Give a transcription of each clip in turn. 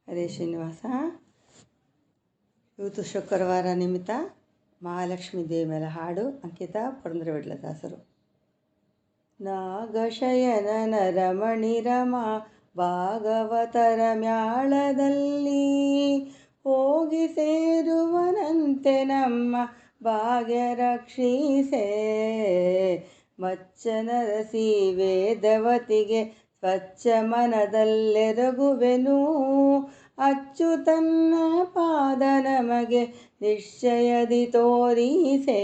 ಹರೇ ಶ್ರೀನಿವಾಸ. ಇವತ್ತು ಶುಕ್ರವಾರ ನಿಮಿತ್ತ ಮಹಾಲಕ್ಷ್ಮೀ ದೇವಿ ಮೇಲೆ ಹಾಡು ಅಂಕಿತ ಪುರಂದರ ವಿಠಲದಾಸರು. ನಾಗಶಯನ ನರಮಣಿ ರಮಾ ಭಾಗವತರ ಮ್ಯಾಳದಲ್ಲಿ ಹೋಗಿ ಸೇರುವನಂತೆ ನಮ್ಮ ಭಾಗ್ಯ ರಕ್ಷಿಸೆ. ಮಚ್ಚನರಸಿ ವೇದವತಿಗೆ ಸ್ವಚ್ಛ ಮನದಲ್ಲೆರಗುವೆನು. ಅಚ್ಚುತನ್ನ ಪಾದ ನಮಗೆ ನಿಶ್ಚಯದಿ ತೋರಿಸೆ.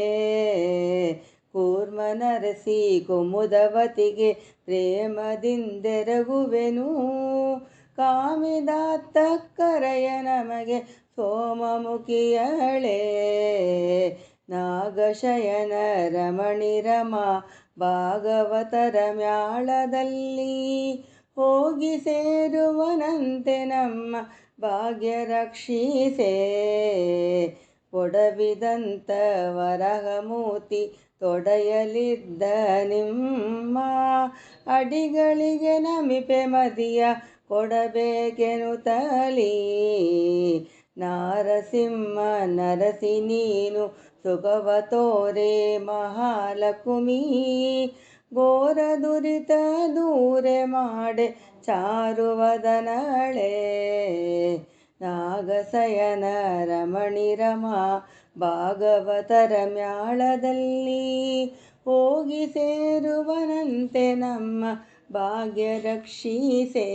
ಕೂರ್ಮನರಸಿ ಕುಮುದವತಿಗೆ ಪ್ರೇಮದಿಂದೆರಗುವೆನು. ಕಾಮಿದಾತ್ತ ಕರೆಯ ನಮಗೆ ಸೋಮಮುಖಿಯಳೆ. ನಾಗಶಯನ ರಮಣಿ ರಮಾ ಭಾಗವತರ ಮ್ಯಾಳದಲ್ಲಿ ಹೋಗಿ ಸೇರುವನಂತೆ ನಮ್ಮ ಭಾಗ್ಯ ರಕ್ಷಿಸೆ. ಒಡವಿದಂತ ವರಹಮೂರ್ತಿ ತೊಡೆಯಲಿದ್ದ ನಿಮ್ಮ ಅಡಿಗಳಿಗೆ ನಮಿಪೆ ಮದಿಯ ಕೊಡಬೇಕೆನುತ್ತಲೀ. ನಾರಸಿಂಹ ನರಸಿ ನೀನು ಸುಖವ ತೋರೆ ಮಹಾಲಕ್ಷ್ಮೀ. ಘೋರ ದುರಿತ ದೂರೆ ಮಾಡೆ ಚಾರುವದನಳೆ. ನಾಗಶಯನ ರಮಣಿ ರಮಾ ಭಾಗವತರ ಮ್ಯಾಳದಲ್ಲಿ ಹೋಗಿ ಸೇರುವನಂತೆ ನಮ್ಮ ಭಾಗ್ಯ ರಕ್ಷಿಸೆ.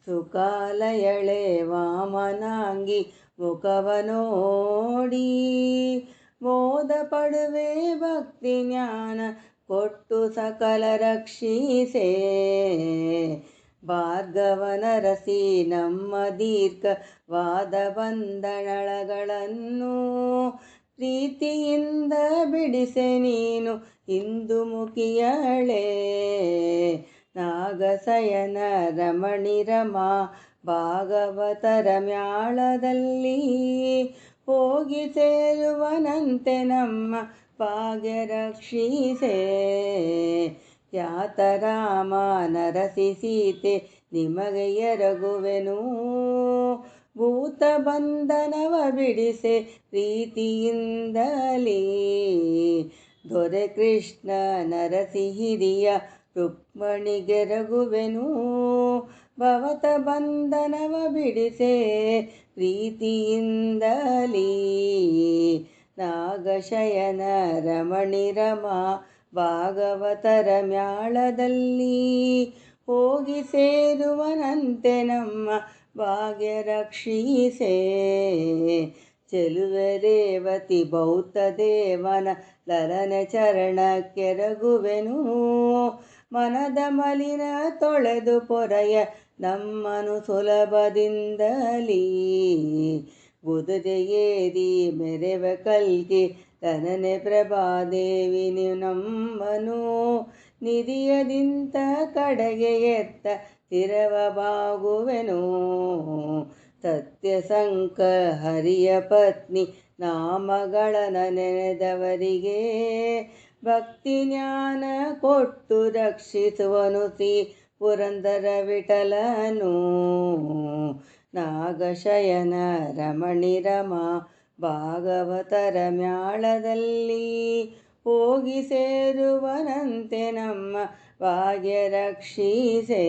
ಸುಕಾಲಯಳೆ ವಾಮನಾಂಗಿ ಮುಖವ ನೋಡಿ ಮೋದ ಪಡುವೆ ಭಕ್ತಿ ಜ್ಞಾನ ಕೊಟ್ಟು ಸಕಲ ರಕ್ಷಿಸೆ. ಭಾರ್ಗವನರಸಿ ನಮ್ಮ ದೀರ್ಘವಾದ ಬಂಧನಗಳನ್ನು ಪ್ರೀತಿಯಿಂದ ಬಿಡಿಸೆ ನೀನು ಇಂದು ಮುಖಿಯಳೆ. ನಾಗಶಯನ ರಮಣಿ ರಮಾ ಭಾಗವತರ ಮ್ಯಾಳದಲ್ಲಿ ಹೋಗಿ ಸೇರುವನಂತೆ ನಮ್ಮ ಭಾಗ್ಯ ರಕ್ಷಿಸೆ. ಖ್ಯಾತರಾಮ ನರಸಿ ಸೀತೆ ನಿಮಗೆ ಎರಗುವೆನು. ಭೂತ ಬಂಧನವ ಬಿಡಿಸೆ ಪ್ರೀತಿಯಿಂದಲೀ. ದೊರೆ ಕೃಷ್ಣ ನರಸಿ ಹಿರಿಯ ರುಕ್ಮಣಿಗೆರಗುವೆನು. ಭವತ ಬಂಧನವ ಬಿಡಿಸೆ ಪ್ರೀತಿಯಿಂದಲೀ. ನಾಗಶಯನ ರಮಣಿ ರಮಾ ಭಾಗವತರ ಮ್ಯಾಳದಲ್ಲಿ ಹೋಗಿ ಸೇರುವನಂತೆ ನಮ್ಮ ಭಾಗ್ಯ ರಕ್ಷಿಸೆ. ಚೆಲುವೆ ರೇವತಿ ಬೌದ್ಧ ದೇವನ ಲಲನೆ ಚರಣಕ್ಕೆರಗುವೆನು. ಮನದ ಮಲಿನ ತೊಳೆದು ಪೊರೆಯ ನಮ್ಮನು ಸುಲಭದಿಂದಲೀ. ಕುದುರೆಯೇರಿ ಮೆರೆವ ಕಲ್ಕಿ ತನನೆ ಪ್ರಭಾದೇವಿ ನಮ್ಮನು. ನಿಧಿಯದಿಂತ ಕಡೆಗೆ ಎತ್ತ ತಿರವ ಬಾಗುವೆನು. ಸತ್ಯಸಂಕ ಹರಿಯ ಪತ್ನಿ ನಾಮಗಳನ ನೆನೆದವರಿಗೆ ಭಕ್ತಿ ಜ್ಞಾನ ಕೊಟ್ಟು ರಕ್ಷಿಸುವನು ಶ್ರೀ ಪುರಂದರ ವಿಠಲನು. ನಾಗಶಯನ ರಮಣಿ ರಮಾ ಭಾಗವತರ ಮ್ಯಾಳದಲ್ಲಿ ಹೋಗಿ ಸೇರುವನಂತೆ ನಮ್ಮ ಭಾಗ್ಯ ರಕ್ಷಿಸೆ.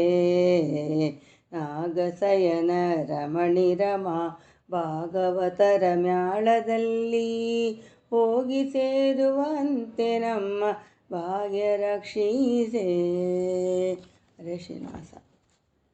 ನಾಗಶಯನ ರಮಣಿ ರಮಾ ಭಾಗವತರ ಮ್ಯಾಳದಲ್ಲಿ ಹೋಗಿ ಸೇರುವಂತೆ ನಮ್ಮ ಭಾಗ್ಯ ರಕ್ಷಿಸೆ. ಹರೇ ಶ್ರೀನಿವಾಸ.